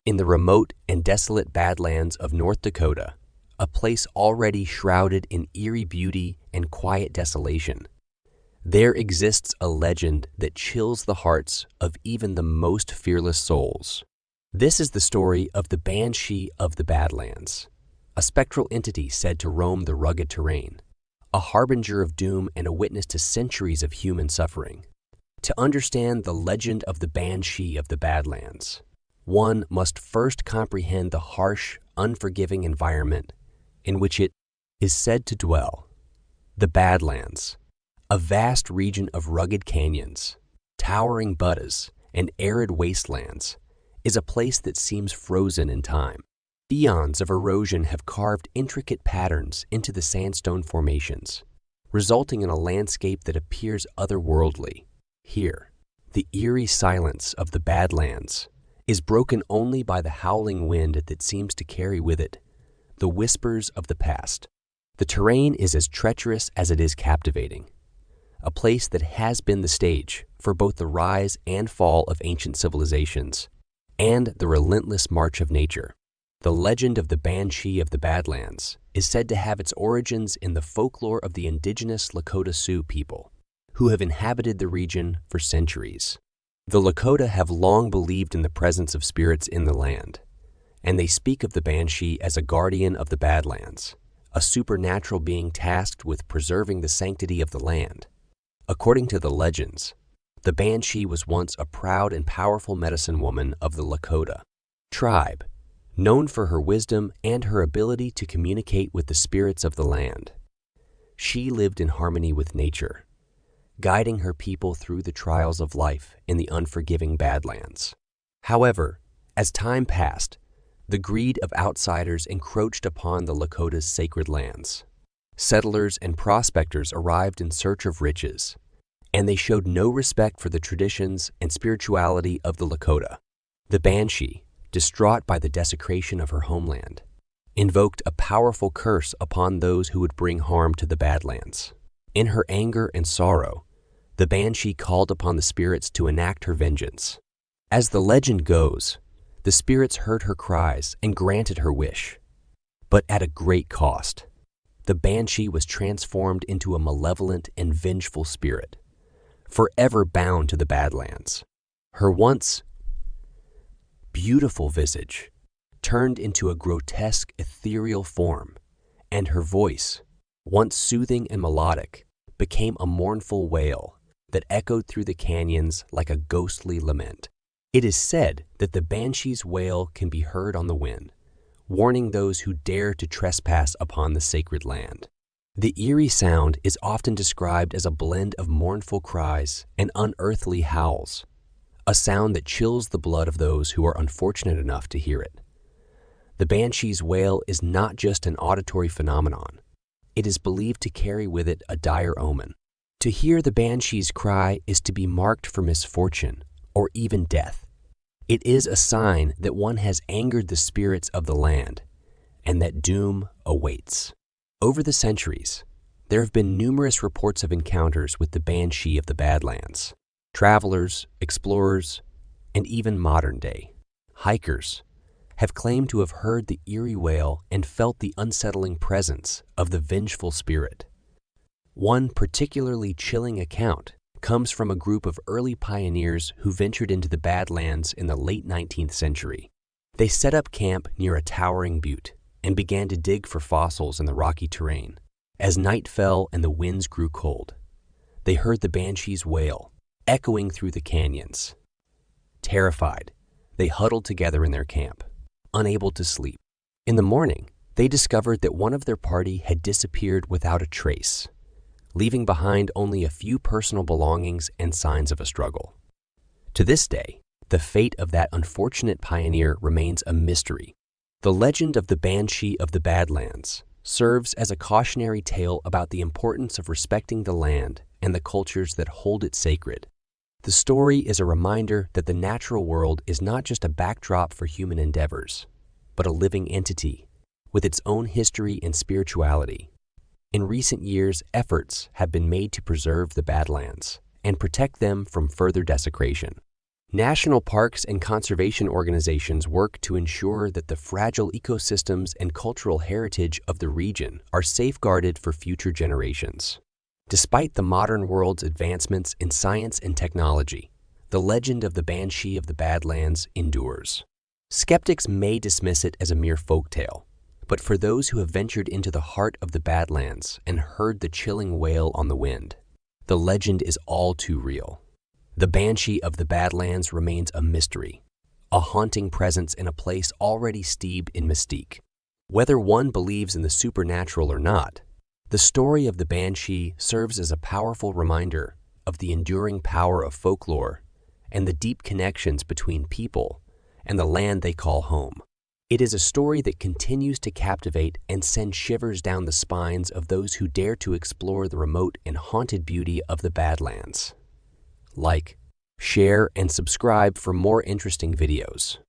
in the remote and desolate Badlands of North Dakota, a place already shrouded in eerie beauty and quiet desolation. There exists a legend that chills the hearts of even the most fearless souls. This is the story of the Banshee of the Badlands, a spectral entity said to roam the rugged terrain, a harbinger of doom and a witness to centuries of human suffering. To understand the legend of the Banshee of the Badlands, one must first comprehend the harsh, unforgiving environment in which it is said to dwell. The Badlands, a vast region of rugged canyons, towering buttes, and arid wastelands, is a place that seems frozen in time. Eons of erosion have carved intricate patterns into the sandstone formations, resulting in a landscape that appears otherworldly. Here, the eerie silence of the Badlands is broken only by the howling wind that seems to carry with it the whispers of the past. The terrain is as treacherous as it is captivating, a place that has been the stage for both the rise and fall of ancient civilizations and the relentless march of nature. The legend of the Banshee of the Badlands is said to have its origins in the folklore of the indigenous Lakota Sioux people, who have inhabited the region for centuries. The Lakota have long believed in the presence of spirits in the land, and they speak of the Banshee as a guardian of the Badlands, a supernatural being tasked with preserving the sanctity of the land. According to the legends, the Banshee was once a proud and powerful medicine woman of the Lakota tribe, known for her wisdom and her ability to communicate with the spirits of the land. She lived in harmony with nature, guiding her people through the trials of life in the unforgiving Badlands. However, as time passed, the greed of outsiders encroached upon the Lakota's sacred lands. Settlers and prospectors arrived in search of riches, and they showed no respect for the traditions and spirituality of the Lakota. The Banshee, distraught by the desecration of her homeland, invoked a powerful curse upon those who would bring harm to the Badlands. In her anger and sorrow, the Banshee called upon the spirits to enact her vengeance. As the legend goes, the spirits heard her cries and granted her wish, but at a great cost. The Banshee was transformed into a malevolent and vengeful spirit, forever bound to the Badlands. Her once beautiful visage turned into a grotesque, ethereal form, and her voice, once soothing and melodic, became a mournful wail that echoed through the canyons like a ghostly lament. It is said that the Banshee's wail can be heard on the wind, warning those who dare to trespass upon the sacred land. The eerie sound is often described as a blend of mournful cries and unearthly howls, a sound that chills the blood of those who are unfortunate enough to hear it. The Banshee's wail is not just an auditory phenomenon. It is believed to carry with it a dire omen. To hear the Banshee's cry is to be marked for misfortune or even death. It is a sign that one has angered the spirits of the land and that doom awaits. Over the centuries, there have been numerous reports of encounters with the Banshee of the Badlands. Travelers, explorers, and even modern-day hikers have claimed to have heard the eerie wail and felt the unsettling presence of the vengeful spirit. One particularly chilling account comes from a group of early pioneers who ventured into the Badlands in the late 19th century. They set up camp near a towering butte and began to dig for fossils in the rocky terrain. As night fell and the winds grew cold, they heard the Banshee's wail echoing through the canyons. Terrified, they huddled together in their camp, unable to sleep. In the morning, they discovered that one of their party had disappeared without a trace, leaving behind only a few personal belongings and signs of a struggle. To this day, the fate of that unfortunate pioneer remains a mystery. The legend of the Banshee of the Badlands serves as a cautionary tale about the importance of respecting the land and the cultures that hold it sacred. The story is a reminder that the natural world is not just a backdrop for human endeavors, but a living entity with its own history and spirituality. In recent years, efforts have been made to preserve the Badlands and protect them from further desecration. National parks and conservation organizations work to ensure that the fragile ecosystems and cultural heritage of the region are safeguarded for future generations. Despite the modern world's advancements in science and technology, the legend of the Banshee of the Badlands endures. Skeptics may dismiss it as a mere folktale, but for those who have ventured into the heart of the Badlands and heard the chilling wail on the wind, the legend is all too real. The Banshee of the Badlands remains a mystery, a haunting presence in a place already steeped in mystique. Whether one believes in the supernatural or not, the story of the Banshee serves as a powerful reminder of the enduring power of folklore and the deep connections between people and the land they call home. It is a story that continues to captivate and send shivers down the spines of those who dare to explore the remote and haunted beauty of the Badlands. Like, share, and subscribe for more interesting videos.